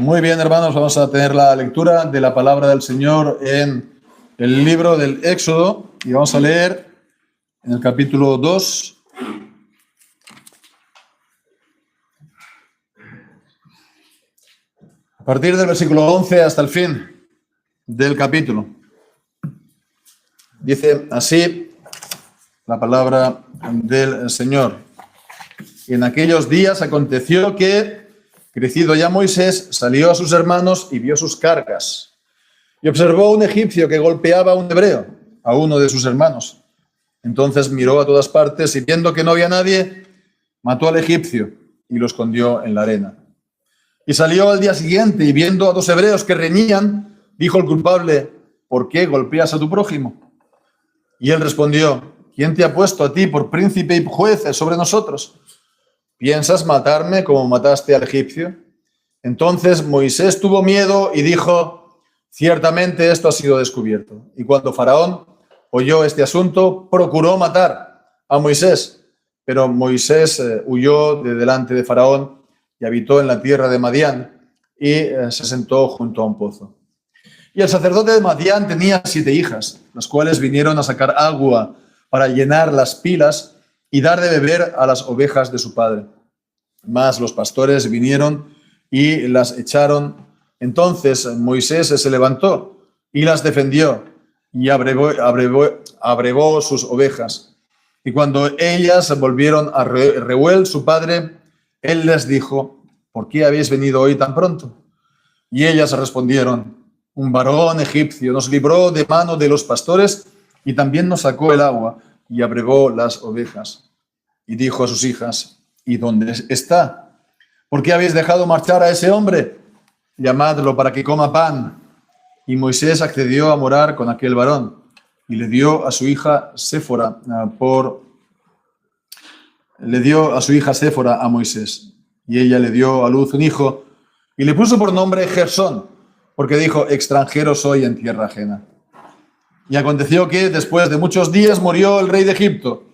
Muy bien, hermanos, vamos a tener la lectura de la palabra del Señor en el libro del Éxodo y vamos a leer en el capítulo 2. A partir del versículo 11 hasta el fin del capítulo. Dice así la palabra del Señor. Y en aquellos días aconteció que, crecido ya Moisés, salió a sus hermanos y vio sus cargas. Y observó a un egipcio que golpeaba a un hebreo, a uno de sus hermanos. Entonces miró a todas partes y viendo que no había nadie, mató al egipcio y lo escondió en la arena. Y salió al día siguiente y viendo a dos hebreos que reñían, dijo el culpable: ¿por qué golpeas a tu prójimo? Y él respondió: ¿quién te ha puesto a ti por príncipe y juez sobre nosotros? ¿Piensas matarme como mataste al egipcio? Entonces Moisés tuvo miedo y dijo: ciertamente esto ha sido descubierto. Y cuando Faraón oyó este asunto, procuró matar a Moisés. Pero Moisés huyó de delante de Faraón y habitó en la tierra de Madián y se sentó junto a un pozo. Y el sacerdote de Madián tenía 7 hijas, las cuales vinieron a sacar agua para llenar las pilas y dar de beber a las ovejas de su padre. Mas los pastores vinieron y las echaron. Entonces Moisés se levantó y las defendió y abrevó sus ovejas. Y cuando ellas volvieron a Reuel, su padre, él les dijo: ¿por qué habéis venido hoy tan pronto? Y ellas respondieron: un varón egipcio nos libró de mano de los pastores y también nos sacó el agua y abrevó las ovejas. Y dijo a sus hijas: ¿y dónde está? ¿Por qué habéis dejado marchar a ese hombre? Llamadlo para que coma pan. Y Moisés accedió a morar con aquel varón y le dio a su hija Séfora a Moisés. Y ella le dio a luz un hijo y le puso por nombre Gersón, porque dijo: extranjero soy en tierra ajena. Y aconteció que después de muchos días murió el rey de Egipto.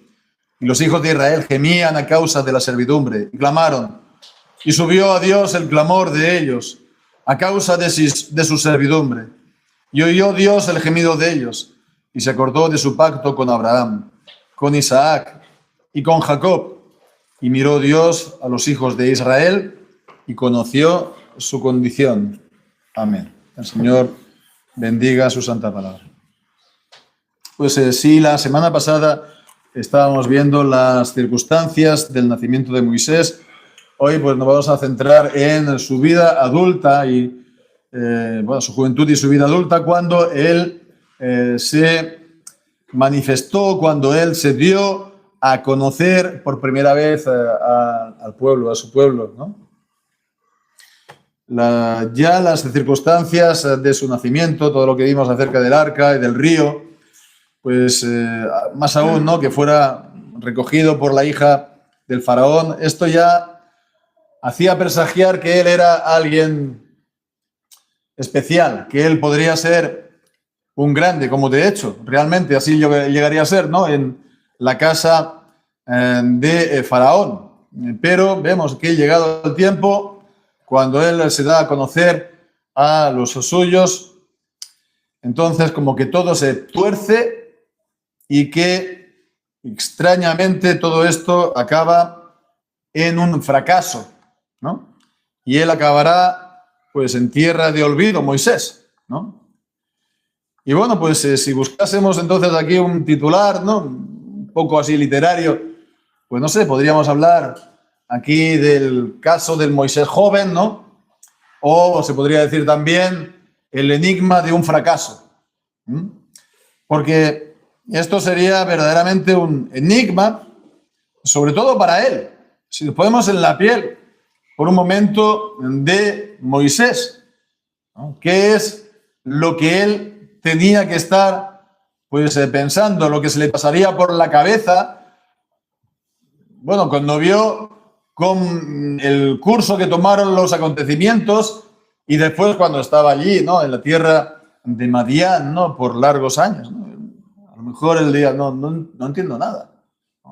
Y los hijos de Israel gemían a causa de la servidumbre y clamaron. Y subió a Dios el clamor de ellos a causa de su servidumbre. Y oyó Dios el gemido de ellos y se acordó de su pacto con Abraham, con Isaac y con Jacob. Y miró Dios a los hijos de Israel y conoció su condición. Amén. El Señor bendiga su santa palabra. Pues sí, la semana pasada estábamos viendo las circunstancias del nacimiento de Moisés. Hoy pues nos vamos a centrar en su vida adulta y su juventud y su vida adulta, cuando él se manifestó, cuando él se dio a conocer por primera vez al pueblo, a su pueblo, ¿no? Ya las circunstancias de su nacimiento, todo lo que vimos acerca del arca y del río, pues más aún, ¿no?, que fuera recogido por la hija del faraón, esto ya hacía presagiar que él era alguien especial, que él podría ser un grande, como de hecho, realmente así llegaría a ser, ¿no?, en la casa de Faraón. Pero vemos que llegado el tiempo, cuando él se da a conocer a los suyos, entonces como que todo se tuerce y que extrañamente todo esto acaba en un fracaso, ¿no? Y él acabará pues en tierra de olvido, Moisés, ¿no? Y bueno, pues si buscásemos entonces aquí un titular, ¿no?, un poco así literario, pues no sé, podríamos hablar aquí del caso del Moisés joven, ¿no? O se podría decir también el enigma de un fracaso. Porque esto sería verdaderamente un enigma, sobre todo para él. Si nos ponemos en la piel por un momento de Moisés, ¿no?, ¿qué es lo que él tenía que estar pues pensando, lo que se le pasaría por la cabeza? Bueno, cuando vio con el curso que tomaron los acontecimientos y después cuando estaba allí, ¿no?, en la tierra de Madián, ¿no?, por largos años, ¿no? A lo mejor él diga: no entiendo nada,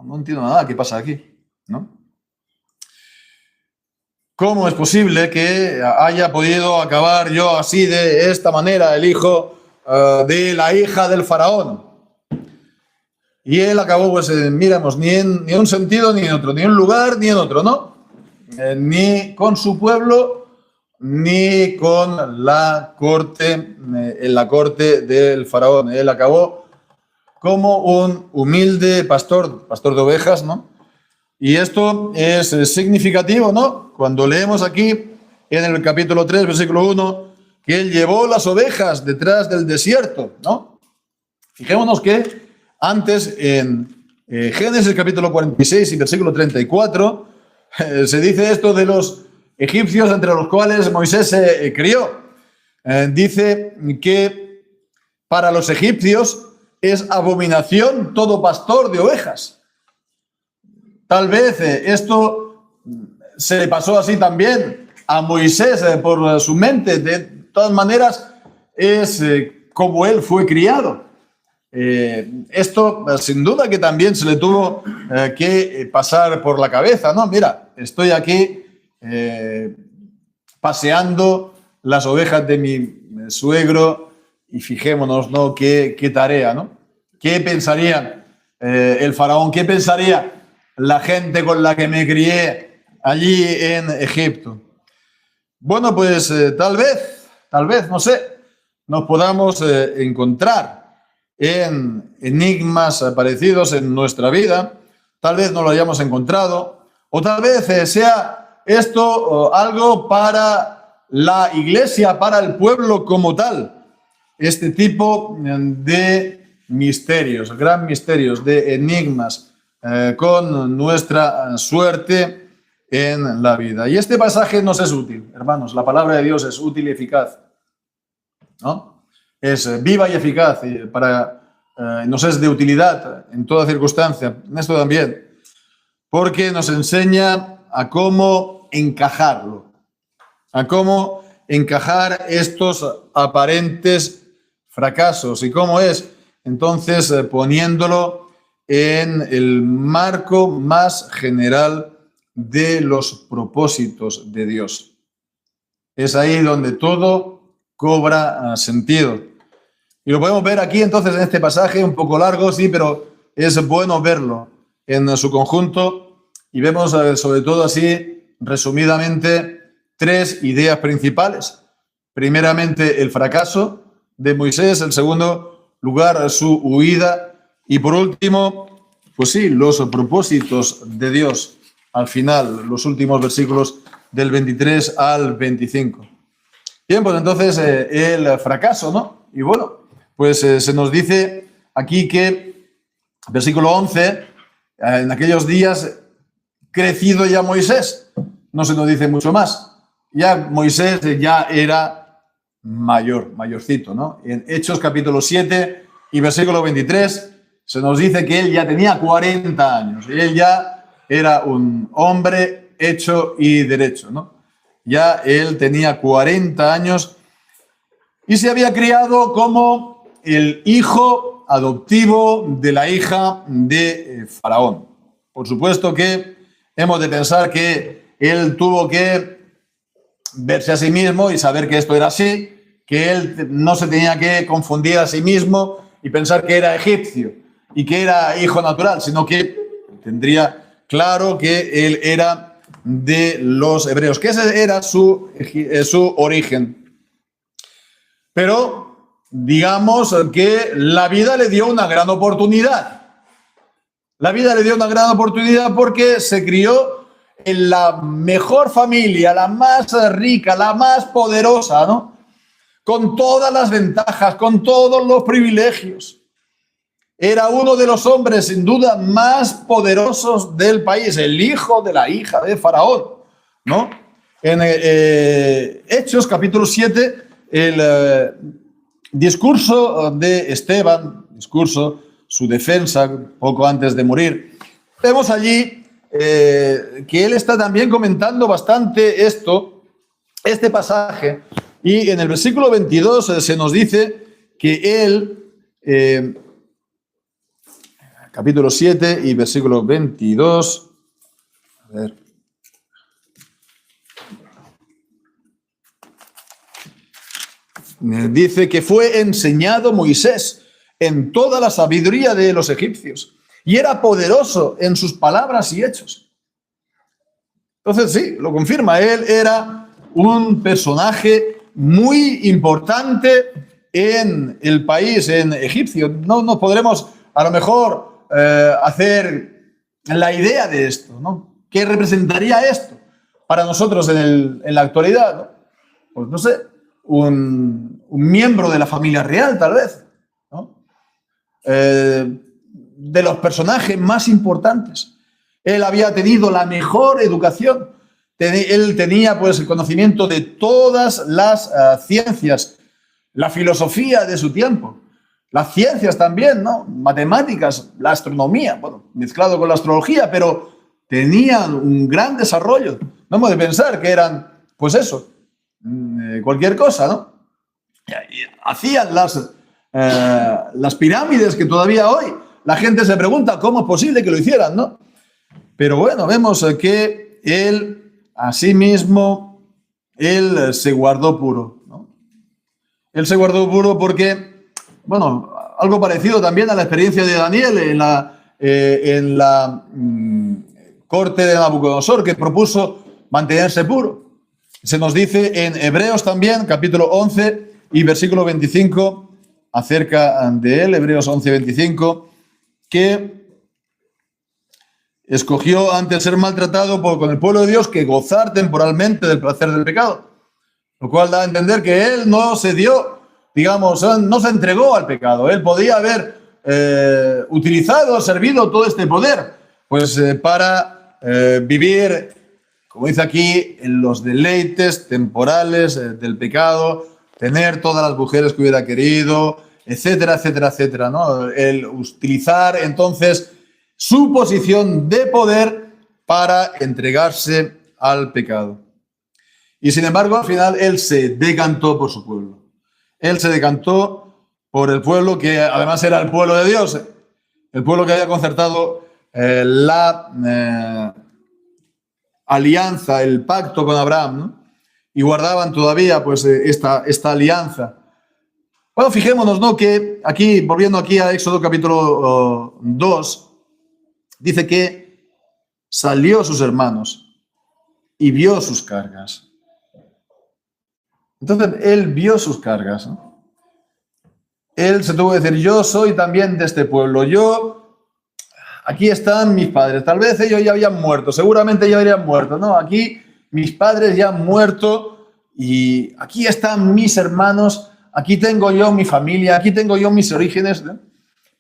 no entiendo nada, ¿qué pasa aquí?, ¿no? ¿cómo es posible que haya podido acabar yo así de esta manera, el hijo de la hija del faraón? Y él acabó, pues, miramos, ni en un sentido ni en otro, ni en un lugar ni en otro, ¿no? Ni con su pueblo, ni con la corte, en la corte del faraón. Él acabó como un humilde pastor de ovejas, ¿no? Y esto es significativo, ¿no? Cuando leemos aquí en el capítulo 3, versículo 1, que él llevó las ovejas detrás del desierto, ¿no? Fijémonos que antes en Génesis capítulo 46 y versículo 34 se dice esto de los egipcios entre los cuales Moisés se crió. Dice que para los egipcios es abominación todo pastor de ovejas. Tal vez esto se le pasó así también a Moisés por su mente. De todas maneras, es como él fue criado. Esto sin duda que también se le tuvo que pasar por la cabeza, ¿no? Mira, estoy aquí paseando las ovejas de mi suegro y fijémonos, ¿no? Qué tarea, ¿no? ¿Qué pensaría el faraón? ¿Qué pensaría la gente con la que me crié allí en Egipto? Bueno, pues tal vez, no sé, nos podamos encontrar en enigmas parecidos en nuestra vida. Tal vez no lo hayamos encontrado, o tal vez sea esto algo para la iglesia, para el pueblo como tal. Este tipo de misterios, gran misterios, de enigmas con nuestra suerte en la vida. Y este pasaje nos es útil, hermanos. La palabra de Dios es útil y eficaz, ¿no? Es viva y eficaz y nos es de utilidad en toda circunstancia, en esto también, porque nos enseña a cómo encajarlo, a cómo encajar estos aparentes fracasos y cómo es entonces poniéndolo en el marco más general de los propósitos de Dios. Es ahí donde todo cobra sentido. Y lo podemos ver aquí entonces en este pasaje, un poco largo, sí, pero es bueno verlo en su conjunto y vemos sobre todo así, resumidamente, tres ideas principales. Primeramente, el fracaso de Moisés, en segundo lugar, su huida y por último, pues sí, los propósitos de Dios al final, los últimos versículos del 23 al 25. Bien, pues entonces el fracaso, ¿no? Y bueno, pues se nos dice aquí que, versículo 11, en aquellos días, crecido ya Moisés, no se nos dice mucho más. Ya Moisés ya era mayorcito, ¿no? En Hechos capítulo 7 y versículo 23 se nos dice que él ya tenía 40 años. Él ya era un hombre hecho y derecho, ¿no? Ya él tenía 40 años y se había criado como el hijo adoptivo de la hija de Faraón. Por supuesto que hemos de pensar que él tuvo que verse a sí mismo y saber que esto era así, que él no se tenía que confundir a sí mismo y pensar que era egipcio y que era hijo natural, sino que tendría claro que él era de los hebreos, que ese era su origen. Pero digamos que la vida le dio una gran oportunidad. La vida le dio una gran oportunidad porque se crió en la mejor familia, la más rica, la más poderosa, ¿no? Con todas las ventajas, con todos los privilegios. Era uno de los hombres, sin duda, más poderosos del país, el hijo de la hija de Faraón, ¿no? En Hechos, capítulo 7, el discurso de Esteban, su defensa poco antes de morir, vemos allí que él está también comentando bastante este pasaje, y en el versículo 22 se nos dice que él... capítulo 7 y versículo 22. A ver. dice que fue enseñado Moisés en toda la sabiduría de los egipcios y era poderoso en sus palabras y hechos. Entonces sí, lo confirma, él era un personaje muy importante en el país, en egipcio. No nos podremos a lo mejor hacer la idea de esto, ¿no? ¿Qué representaría esto para nosotros en la actualidad, ¿no? Pues no sé, un miembro de la familia real, tal vez, ¿no? De los personajes más importantes. Él había tenido la mejor educación. Él tenía pues el conocimiento de todas las ciencias, la filosofía de su tiempo, las ciencias también, ¿no? Matemáticas, la astronomía, bueno, mezclado con la astrología, pero tenían un gran desarrollo. No hemos de pensar que eran, pues eso, cualquier cosa, ¿no? Hacían las pirámides que todavía hoy la gente se pregunta cómo es posible que lo hicieran, ¿no? Pero bueno, vemos que él, asimismo, él se guardó puro, ¿no? Él se guardó puro porque, bueno, algo parecido también a la experiencia de Daniel en la corte de Nabucodonosor, que propuso mantenerse puro. Se nos dice en Hebreos también, capítulo 11 y versículo 25, acerca de él, Hebreos 11, 25, que escogió antes ser maltratado con el pueblo de Dios que gozar temporalmente del placer del pecado. Lo cual da a entender que él no se dio, digamos, no se entregó al pecado. Él podía haber utilizado, servido todo este poder, pues para vivir, como dice aquí, en los deleites temporales del pecado, tener todas las mujeres que hubiera querido, etcétera, etcétera, etcétera, ¿no? El utilizar entonces su posición de poder para entregarse al pecado. Y sin embargo, al final, él se decantó por su pueblo. Él se decantó por el pueblo que además era el pueblo de Dios, el pueblo que había concertado la alianza, el pacto con Abraham, ¿no? Y guardaban todavía pues esta alianza. Bueno, fijémonos, ¿no? Que aquí, volviendo aquí a Éxodo capítulo 2, dice que salió a sus hermanos y vio sus cargas. Entonces, él vio sus cargas, ¿no? Él se tuvo que decir, yo soy también de este pueblo, aquí están mis padres, tal vez ellos ya habían muerto, seguramente ya habrían muerto, ¿no? Aquí mis padres ya han muerto y aquí están mis hermanos, aquí tengo yo mi familia, aquí tengo yo mis orígenes, ¿no?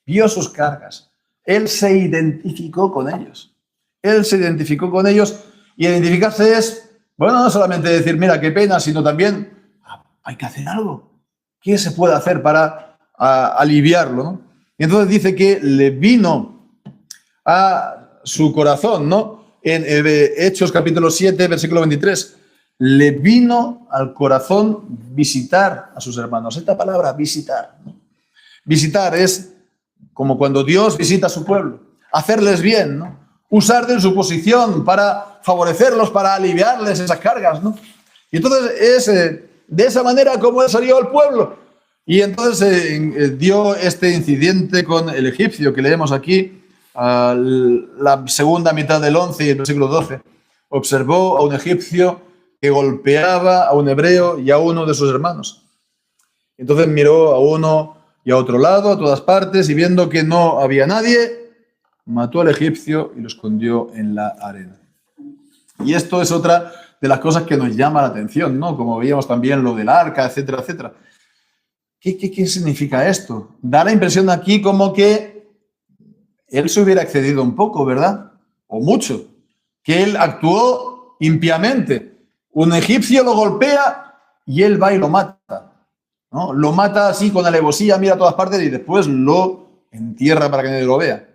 Vio sus cargas. Él se identificó con ellos. Él se identificó con ellos y identificarse es, bueno, no solamente decir, mira, qué pena, sino también hay que hacer algo. ¿Qué se puede hacer para aliviarlo, ¿no? Y entonces dice que le vino a su corazón, ¿no? En Hechos capítulo 7, versículo 23, le vino al corazón visitar a sus hermanos. Esta palabra, visitar, ¿no? Visitar es como cuando Dios visita a su pueblo, hacerles bien, ¿no? Usar de su posición para favorecerlos, para aliviarles esas cargas, ¿no? Y entonces es de esa manera como él salió al pueblo. Y entonces dio este incidente con el egipcio que leemos aquí, la segunda mitad del 11 y el versículo 12. Observó a un egipcio que golpeaba a un hebreo y a uno de sus hermanos. Entonces miró a uno y a otro lado, a todas partes, y viendo que no había nadie, mató al egipcio y lo escondió en la arena. Y esto es otra de las cosas que nos llama la atención, ¿no? Como veíamos también lo del arca, etcétera, etcétera. ¿Qué significa esto? Da la impresión aquí como que él se hubiera excedido un poco, ¿verdad? O mucho. Que él actuó impiamente. Un egipcio lo golpea y él va y lo mata, ¿no? Lo mata así con alevosía, mira a todas partes y después lo entierra para que nadie lo vea.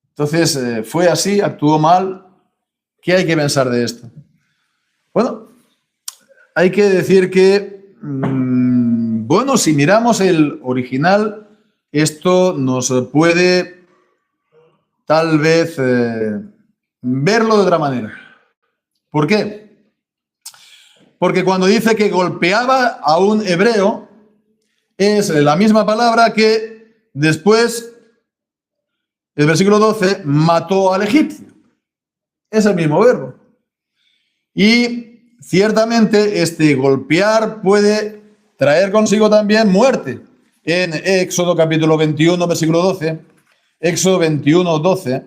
Entonces, fue así, actuó mal. ¿Qué hay que pensar de esto? Bueno, hay que decir que, bueno, si miramos el original, esto nos puede tal vez verlo de otra manera. ¿Por qué? Porque cuando dice que golpeaba a un hebreo, es la misma palabra que después, el versículo 12, mató al egipcio. Es el mismo verbo. Y ciertamente este golpear puede traer consigo también muerte. En Éxodo capítulo 21, versículo 12, Éxodo 21, 12,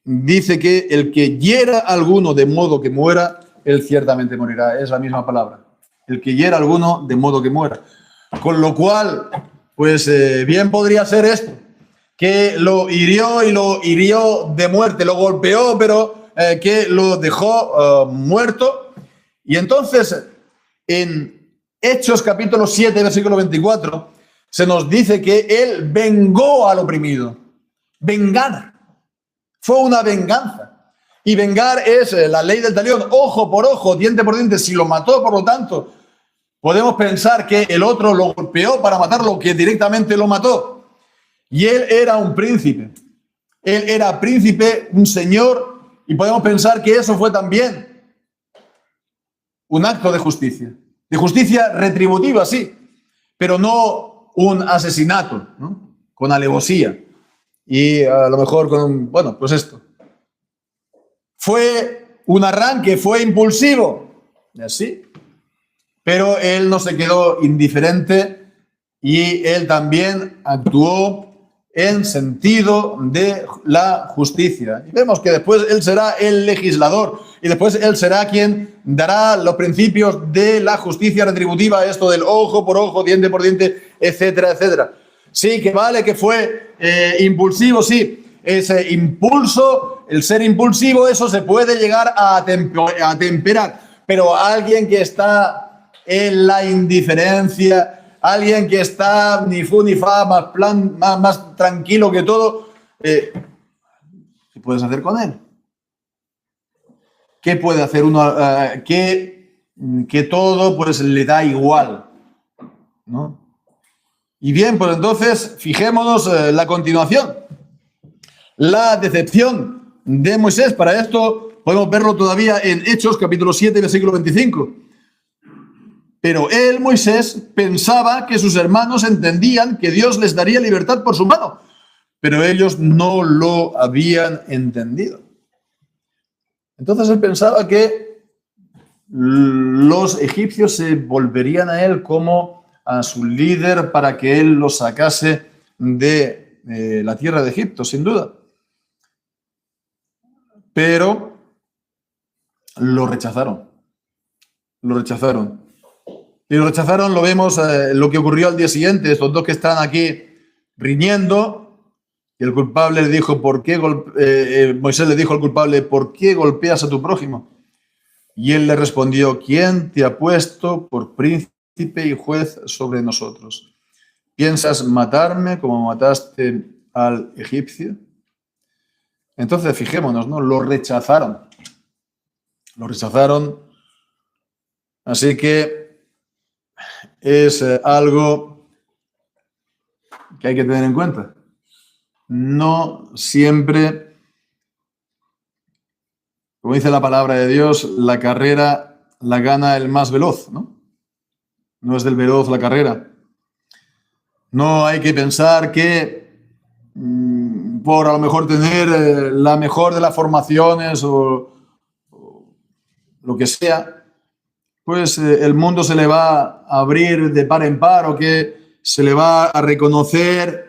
dice que el que hiera a alguno de modo que muera, él ciertamente morirá. Es la misma palabra. El que hiera a alguno de modo que muera. Con lo cual, pues bien podría ser esto, que lo hirió y lo hirió de muerte, lo golpeó, pero que lo dejó muerto. Y entonces, en Hechos capítulo 7, versículo 24, se nos dice que él vengó al oprimido. Vengar. Fue una venganza. Y vengar es la ley del talión, ojo por ojo, diente por diente. Si lo mató, por lo tanto, podemos pensar que el otro lo golpeó para matarlo, que directamente lo mató. Y él era un príncipe. Él era príncipe, un señor, y podemos pensar que eso fue también un acto de justicia. De justicia retributiva, sí, pero no un asesinato, ¿no? Con alevosía. Y a lo mejor con un... Bueno, pues esto. Fue un arranque, fue impulsivo. Así. Pero él no se quedó indiferente y él también actuó en sentido de la justicia. Y vemos que después él será el legislador y después él será quien dará los principios de la justicia retributiva, esto del ojo por ojo, diente por diente, etcétera, etcétera. Sí, que vale que fue impulsivo, sí. Ese impulso, el ser impulsivo, eso se puede llegar a temperar. Pero alguien que está en la indiferencia, alguien que está ni fu ni fa, más tranquilo que todo, ¿qué puedes hacer con él? ¿Qué puede hacer uno? Que todo pues le da igual, ¿no? Y bien, pues entonces fijémonos la continuación. La decepción de Moisés. Para esto podemos verlo todavía en Hechos capítulo 7, versículo 25. Pero él, Moisés, pensaba que sus hermanos entendían que Dios les daría libertad por su mano, pero ellos no lo habían entendido. Entonces él pensaba que los egipcios se volverían a él como a su líder para que él los sacase de la tierra de Egipto, sin duda. Pero lo rechazaron. Lo rechazaron. Y lo rechazaron, lo vemos, lo que ocurrió al día siguiente. Estos dos que están aquí riñendo, y el culpable le dijo, Moisés le dijo al culpable, ¿por qué golpeas a tu prójimo? Y él le respondió, ¿quién te ha puesto por príncipe y juez sobre nosotros? ¿Piensas matarme como mataste al egipcio? Entonces, fijémonos, ¿no? Lo rechazaron. Lo rechazaron. Así que es algo que hay que tener en cuenta. No siempre, como dice la palabra de Dios, la carrera la gana el más veloz, ¿no? No es del veloz la carrera. No hay que pensar que por a lo mejor tener la mejor de las formaciones o lo que sea, pues el mundo se le va a abrir de par en par o que se le va a reconocer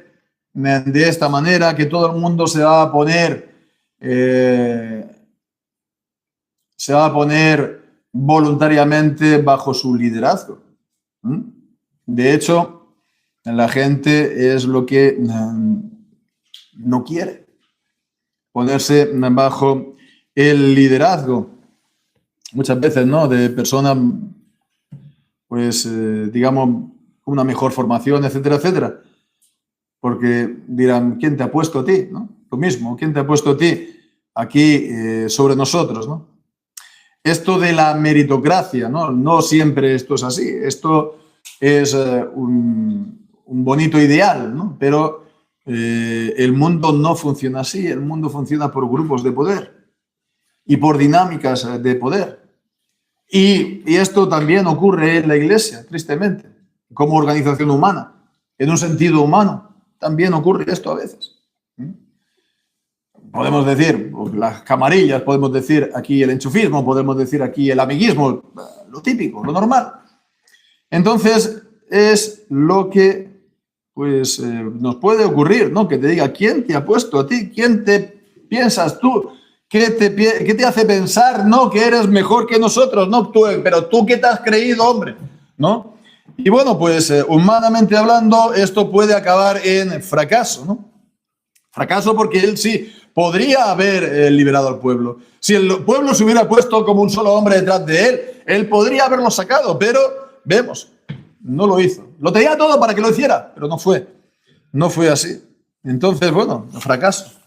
de esta manera, que todo el mundo se va a poner voluntariamente bajo su liderazgo. De hecho, la gente es lo que no quiere, ponerse bajo el liderazgo. Muchas veces, ¿no? De personas, pues, digamos, con una mejor formación, etcétera, etcétera. Porque dirán, ¿quién te ha puesto a ti? ¿No? Lo mismo, ¿quién te ha puesto a ti aquí sobre nosotros? ¿No? Esto de la meritocracia, ¿no? No siempre esto es así. Esto es un bonito ideal, ¿no? Pero el mundo no funciona así. El mundo funciona por grupos de poder y por dinámicas de poder. Y esto también ocurre en la Iglesia, tristemente, como organización humana, en un sentido humano. También ocurre esto a veces. Podemos decir las camarillas, podemos decir aquí el enchufismo, podemos decir aquí el amiguismo, lo típico, lo normal. Entonces, es lo que pues, nos puede ocurrir, ¿no? Que te diga, ¿quién te ha puesto a ti? ¿Quién te piensas tú? ¿Qué te hace pensar, no, que eres mejor que nosotros? No, pero tú, ¿qué te has creído, hombre? ¿No? Y bueno, pues humanamente hablando, esto puede acabar en fracaso, ¿no? Fracaso porque él sí podría haber liberado al pueblo. Si el pueblo se hubiera puesto como un solo hombre detrás de él podría haberlo sacado, pero vemos, no lo hizo. Lo tenía todo para que lo hiciera, pero no fue. No fue así. Entonces, bueno, fracaso.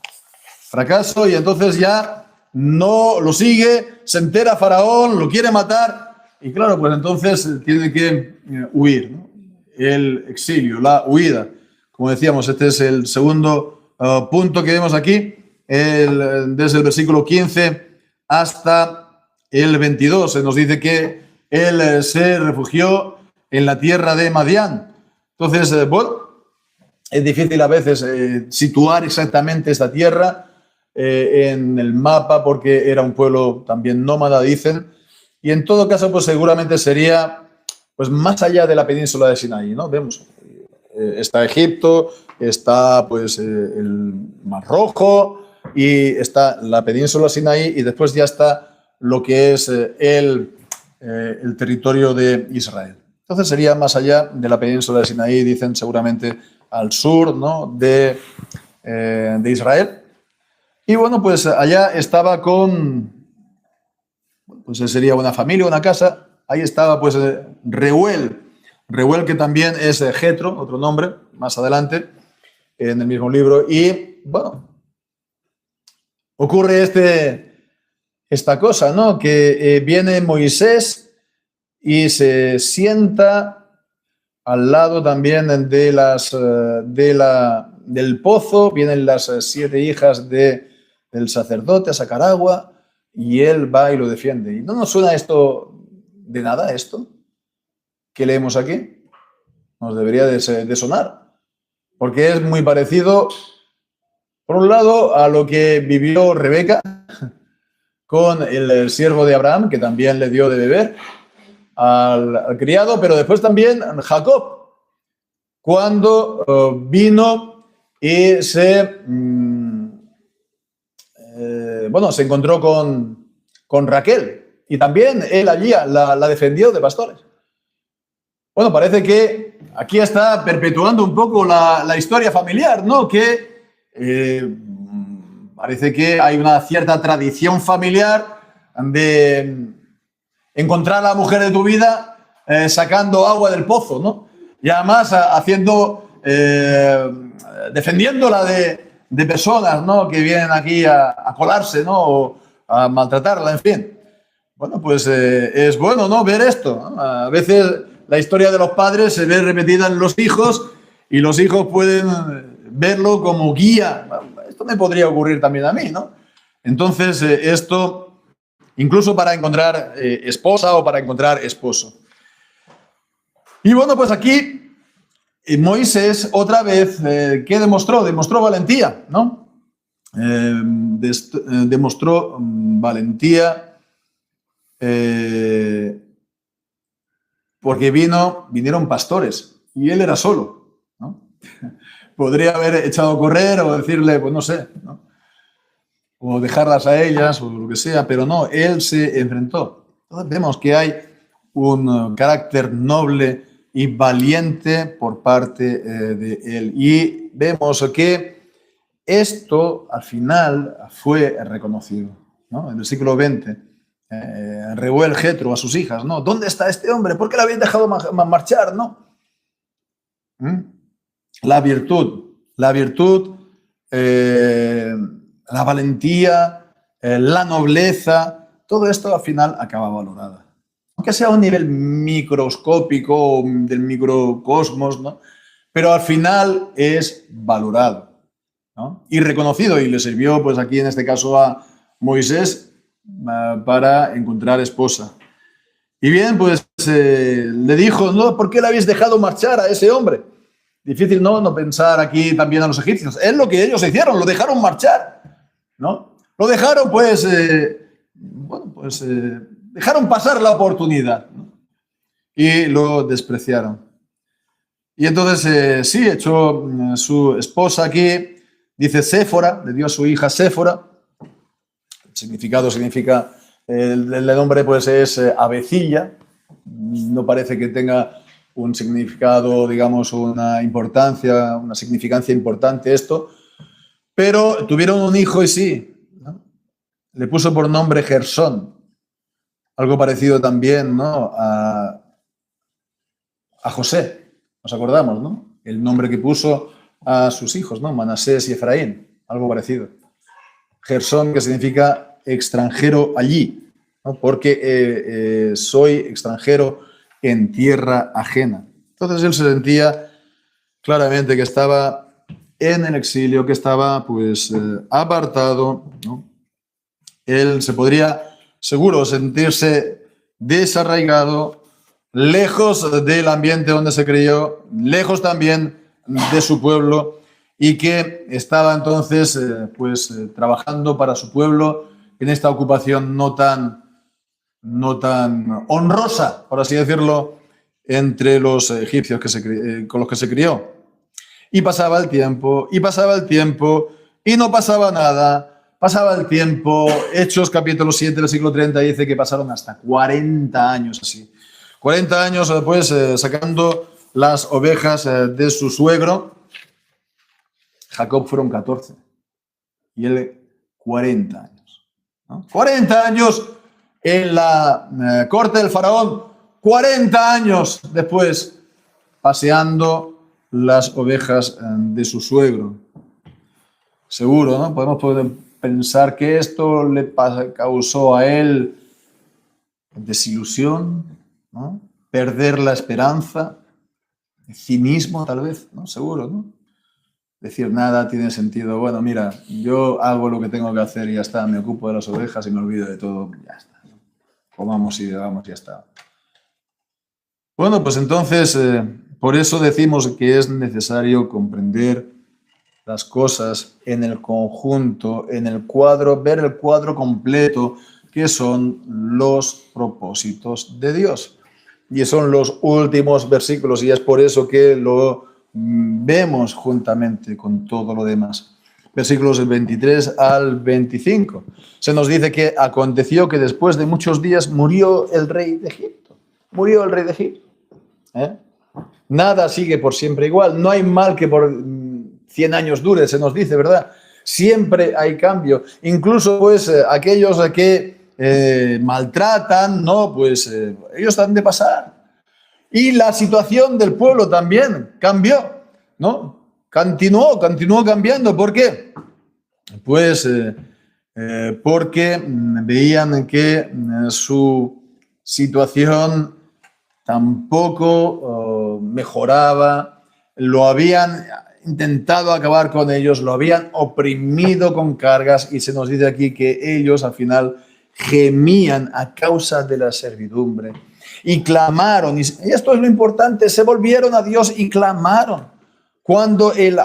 Fracaso, y entonces ya no lo sigue, se entera Faraón, lo quiere matar, y claro, pues entonces tiene que huir, ¿no? El exilio, la huida. Como decíamos, este es el segundo punto que vemos aquí, desde el versículo 15 hasta el 22. Se nos dice que él se refugió en la tierra de Madián. Entonces, bueno, es difícil a veces situar exactamente esta tierra en el mapa, porque era un pueblo también nómada, dicen, y en todo caso, pues seguramente sería pues más allá de la península de Sinaí, ¿no? Vemos, está Egipto, está pues el Mar Rojo, y está la península Sinaí, y después ya está lo que es el territorio de Israel. Entonces sería más allá de la península de Sinaí, dicen seguramente al sur, ¿no? de Israel. Y bueno, pues allá estaba pues sería una familia, una casa. Ahí estaba pues Reuel, que también es Jetro, otro nombre, más adelante, en el mismo libro. Y bueno, ocurre esta cosa, ¿no? Que viene Moisés y se sienta al lado también del pozo. Vienen las 7 hijas del sacerdote a sacar agua, y él va y lo defiende. ¿Y no nos suena esto de nada, esto que leemos aquí? Nos debería de sonar, porque es muy parecido, por un lado, a lo que vivió Rebeca con el siervo de Abraham, que también le dio de beber al criado, pero después también Jacob, cuando vino y se encontró con Raquel, y también él allí la defendió de pastores. Bueno, parece que aquí está perpetuando un poco la historia familiar, ¿no? Que parece que hay una cierta tradición familiar de encontrar a la mujer de tu vida sacando agua del pozo, ¿no? Y además defendiéndola de personas, ¿no? Que vienen aquí a colarse, ¿no? O a maltratarla, en fin. Bueno, pues es bueno, ¿no? Ver esto, ¿no? A veces la historia de los padres se ve repetida en los hijos, y los hijos pueden verlo como guía. Esto me podría ocurrir también a mí, ¿no? Entonces, esto, incluso para encontrar esposa o para encontrar esposo. Y bueno, pues aquí Moisés, otra vez, ¿qué demostró? Demostró valentía, ¿no? Demostró valentía porque vinieron pastores y él era solo, ¿no? Podría haber echado a correr o decirle, pues no sé, ¿no? O dejarlas a ellas o lo que sea, pero no, él se enfrentó. Entonces vemos que hay un carácter noble y valiente por parte de él. Y vemos que esto al final fue reconocido, ¿no? En el versículo 20, Reuel Jetro a sus hijas, ¿no? ¿Dónde está este hombre? ¿Por qué le habían dejado marchar, no? La virtud, la valentía, la nobleza, todo esto al final acaba valorada. Aunque sea a un nivel microscópico del microcosmos, ¿no? Pero al final es valorado, ¿no? Y reconocido, y le sirvió, pues aquí en este caso a Moisés, para encontrar esposa. Y bien, pues le dijo, no, ¿por qué le habéis dejado marchar a ese hombre? Difícil, ¿no? No pensar aquí también a los egipcios. Es lo que ellos hicieron, lo dejaron marchar, ¿no? Lo dejaron, pues, dejaron pasar la oportunidad, ¿no? Y lo despreciaron. Y entonces, sí, echó su esposa aquí, dice Séfora, le dio a su hija Séfora. El significado significa, el nombre pues es avecilla. No parece que tenga un significado, digamos, una importancia, una significancia importante esto, pero tuvieron un hijo y sí, ¿no? Le puso por nombre Gersón, algo parecido también, ¿no? a José, nos acordamos, ¿no? El nombre que puso a sus hijos, ¿no? Manasés y Efraín, algo parecido. Gersón, que significa extranjero allí, ¿no? Porque soy extranjero en tierra ajena. Entonces él se sentía claramente que estaba en el exilio, que estaba pues apartado, ¿no? Él se podría seguro sentirse desarraigado, lejos del ambiente donde se crió, lejos también de su pueblo, y que estaba entonces trabajando para su pueblo en esta ocupación no tan honrosa, por así decirlo, entre los egipcios con los que se crió. Y pasaba el tiempo, y pasaba el tiempo, y no pasaba nada. Pasaba el tiempo. Hechos capítulo 7, versículo 30 dice que pasaron hasta 40 años así. 40 años después sacando las ovejas de su suegro. Jacob fueron 14 y él 40 años, ¿no? 40 años en la corte del faraón, 40 años después paseando las ovejas de su suegro. Seguro, ¿no? Podemos pensar que esto le causó a él desilusión, ¿no? Perder la esperanza, cinismo tal vez, ¿no? Seguro, ¿no? Decir nada tiene sentido. Bueno, mira, yo hago lo que tengo que hacer y ya está. Me ocupo de las ovejas y me olvido de todo. Ya está. Comamos y bebamos y ya está. Bueno, pues entonces, por eso decimos que es necesario comprender las cosas en el conjunto, en el cuadro, ver el cuadro completo, que son los propósitos de Dios. Y son los últimos versículos y es por eso que lo vemos juntamente con todo lo demás. Versículos del 23 al 25. Se nos dice que aconteció que después de muchos días murió el rey de Egipto. Murió el rey de Egipto. Nada sigue por siempre igual. No hay mal que por 100 años dure, se nos dice, ¿verdad? Siempre hay cambio. Incluso, pues, aquellos que maltratan, ¿no? Pues ellos han de pasar. Y la situación del pueblo también cambió, ¿no? Continuó cambiando. ¿Por qué? Pues porque veían que su situación tampoco mejoraba, lo habían intentado acabar con ellos, lo habían oprimido con cargas y se nos dice aquí que ellos al final gemían a causa de la servidumbre y clamaron, y esto es lo importante, se volvieron a Dios y clamaron. Cuando el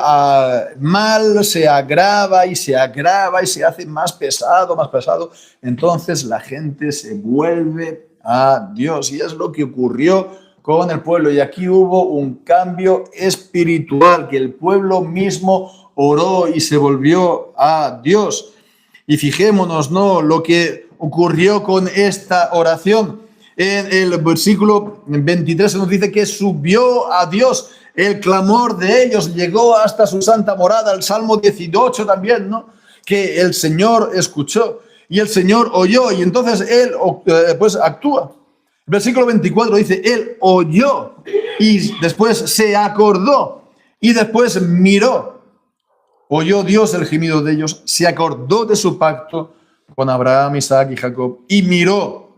mal se agrava y se agrava y se hace más pesado, entonces la gente se vuelve a Dios. Y es lo que ocurrió con el pueblo. Y aquí hubo un cambio espiritual, que el pueblo mismo oró y se volvió a Dios. Y fijémonos, ¿no?, lo que ocurrió con esta oración. En el versículo 23 se nos dice que subió a Dios. El clamor de ellos llegó hasta su santa morada. El Salmo 18 también, ¿no?, que el Señor escuchó y el Señor oyó. Y entonces Él pues actúa. El versículo 24 dice, Él oyó y después se acordó y después miró. Oyó Dios el gemido de ellos, se acordó de su pacto con Abraham, Isaac y Jacob y miró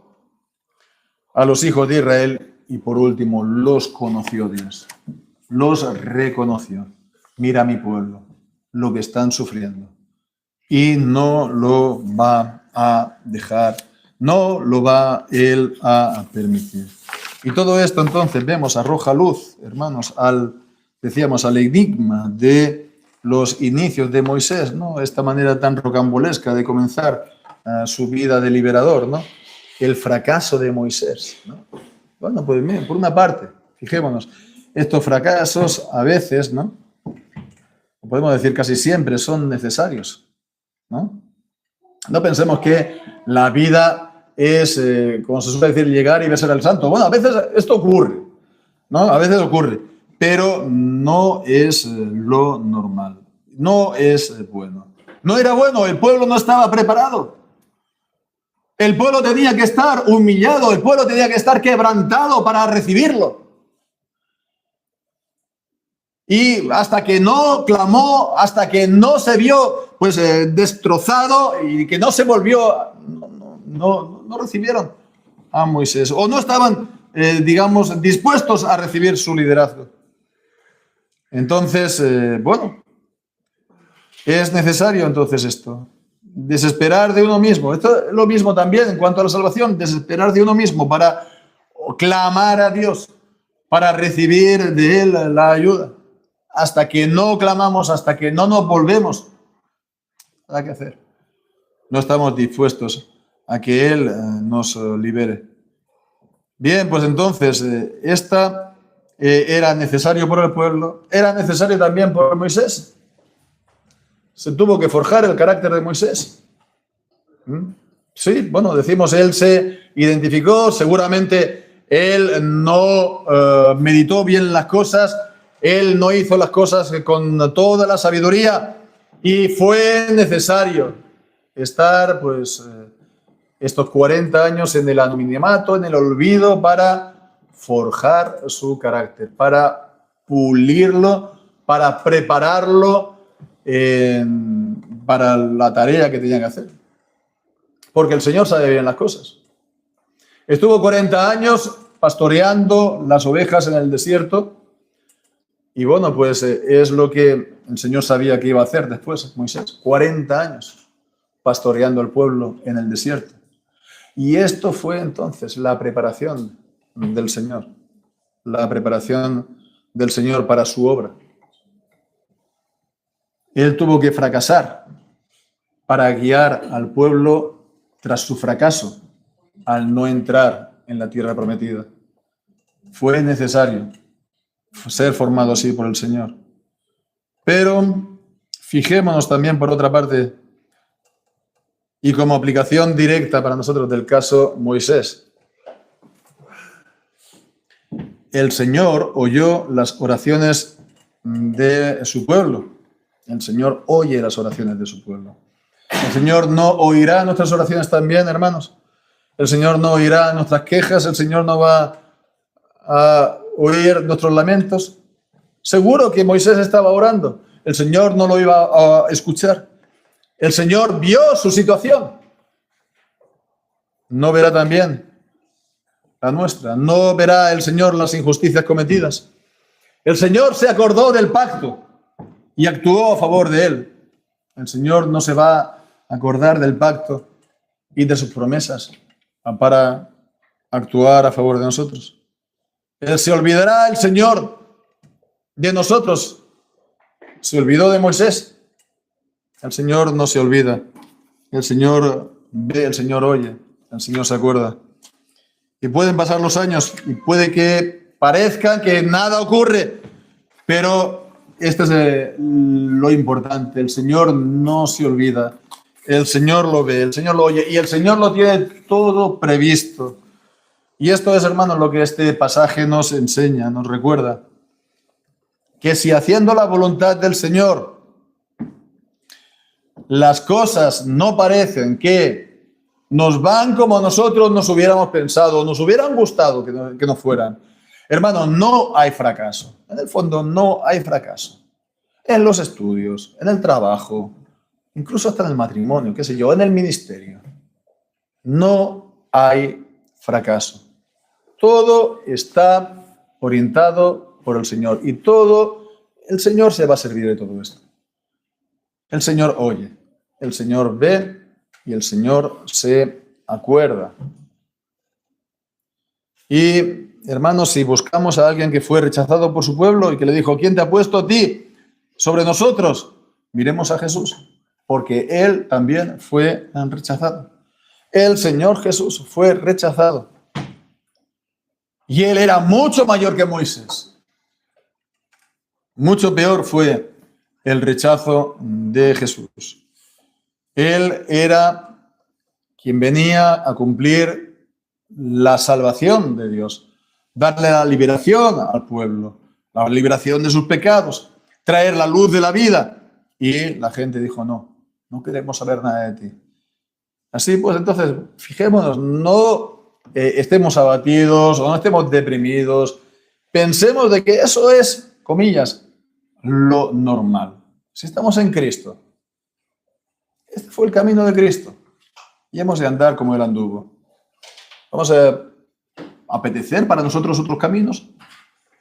a los hijos de Israel y por último los conoció Dios, los reconoció. Mira mi pueblo, lo que están sufriendo y no lo va a dejar No lo va Él a permitir. Y todo esto entonces vemos arroja luz, hermanos, decíamos, al enigma de los inicios de Moisés, ¿no? Esta manera tan rocambolesca de comenzar su vida de liberador, ¿no? El fracaso de Moisés, ¿no? Bueno, pues miren, por una parte, fijémonos, estos fracasos a veces, ¿no? Podemos decir casi siempre son necesarios, ¿no? No pensemos que la vida es, como se suele decir, llegar y besar al santo. Bueno, a veces esto ocurre, ¿no? A veces ocurre, pero no es lo normal, no es bueno. No era bueno, el pueblo no estaba preparado. El pueblo tenía que estar humillado, el pueblo tenía que estar quebrantado para recibirlo. Y hasta que no clamó, hasta que no se vio pues destrozado y que no se volvió, no recibieron a Moisés o no estaban, digamos, dispuestos a recibir su liderazgo. Entonces, bueno, es necesario entonces esto, desesperar de uno mismo. Esto es lo mismo también en cuanto a la salvación, desesperar de uno mismo para clamar a Dios, para recibir de Él la ayuda. Hasta que no clamamos, hasta que no nos volvemos, nada que hacer. No estamos dispuestos a que Él nos libere. Bien, pues entonces, esta era necesario por el pueblo, era necesario también por Moisés. Se tuvo que forjar el carácter de Moisés. Sí, bueno, decimos, él se identificó, seguramente él no meditó bien las cosas, él no hizo las cosas con toda la sabiduría y fue necesario estar, pues, estos 40 años en el anonimato, en el olvido, para forjar su carácter, para pulirlo, para prepararlo para la tarea que tenía que hacer. Porque el Señor sabe bien las cosas. Estuvo 40 años pastoreando las ovejas en el desierto. Y bueno, pues es lo que el Señor sabía que iba a hacer después, Moisés. 40 años pastoreando al pueblo en el desierto. Y esto fue entonces la preparación del Señor. La preparación del Señor para su obra. Él tuvo que fracasar para guiar al pueblo tras su fracaso, al no entrar en la tierra prometida. Fue necesario ser formado así por el Señor. Pero fijémonos también, por otra parte, y como aplicación directa para nosotros del caso Moisés. El Señor oyó las oraciones de su pueblo. El Señor oye las oraciones de su pueblo. El Señor no oirá nuestras oraciones también, hermanos. El Señor no oirá nuestras quejas. El Señor no va a oír nuestros lamentos. Seguro que Moisés estaba orando. El Señor no lo iba a escuchar. El Señor vio su situación. No verá también la nuestra. No verá el Señor las injusticias cometidas. El Señor se acordó del pacto y actuó a favor de él. El Señor no se va a acordar del pacto y de sus promesas para actuar a favor de nosotros. Él se olvidará, el Señor, de nosotros. Se olvidó de Moisés. El Señor no se olvida. El Señor ve, el Señor oye, el Señor se acuerda. Y pueden pasar los años y puede que parezca que nada ocurre, pero este es lo importante. El Señor no se olvida. El Señor lo ve, el Señor lo oye y el Señor lo tiene todo previsto. Y esto es, hermanos, lo que este pasaje nos enseña, nos recuerda. Que si haciendo la voluntad del Señor las cosas no parecen que nos van como nosotros nos hubiéramos pensado, nos hubieran gustado que no fueran, hermanos, no hay fracaso. En el fondo no hay fracaso. En los estudios, en el trabajo, incluso hasta en el matrimonio, qué sé yo, en el ministerio. No hay fracaso. Todo está orientado por el Señor y el Señor se va a servir de todo esto. El Señor oye, el Señor ve y el Señor se acuerda. Y, hermanos, si buscamos a alguien que fue rechazado por su pueblo y que le dijo, ¿quién te ha puesto a ti sobre nosotros? Miremos a Jesús, porque Él también fue rechazado. El Señor Jesús fue rechazado. Y Él era mucho mayor que Moisés. Mucho peor fue el rechazo de Jesús. Él era quien venía a cumplir la salvación de Dios, darle la liberación al pueblo, la liberación de sus pecados, traer la luz de la vida. Y la gente dijo, no queremos saber nada de ti. Así pues, entonces, fijémonos, no estemos abatidos o no estemos deprimidos. Pensemos de que eso es, comillas, lo normal. Si estamos en Cristo, este fue el camino de Cristo y hemos de andar como Él anduvo. Vamos a apetecer para nosotros otros caminos.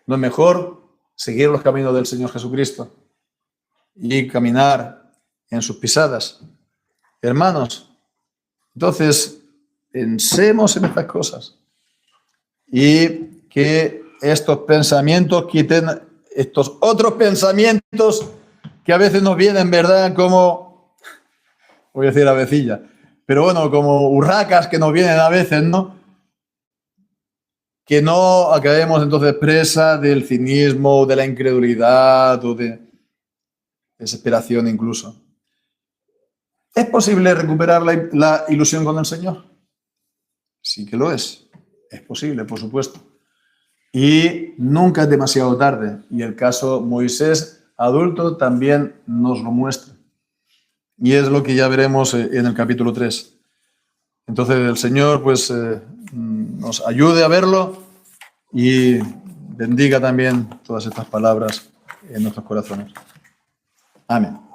¿No es mejor seguir los caminos del Señor Jesucristo y caminar en sus pisadas? Hermanos, entonces pensemos en estas cosas y que estos pensamientos quiten estos otros pensamientos que a veces nos vienen, ¿verdad? Como, voy a decir avecilla, pero bueno, como urracas que nos vienen a veces, ¿no? Que no acabemos entonces presa del cinismo, de la incredulidad o de desesperación incluso. ¿Es posible recuperar la ilusión con el Señor? Sí que lo es. Es posible, por supuesto. Y nunca es demasiado tarde. Y el caso Moisés adulto también nos lo muestra. Y es lo que ya veremos en el capítulo 3. Entonces el Señor pues nos ayude a verlo y bendiga también todas estas palabras en nuestros corazones. Amén.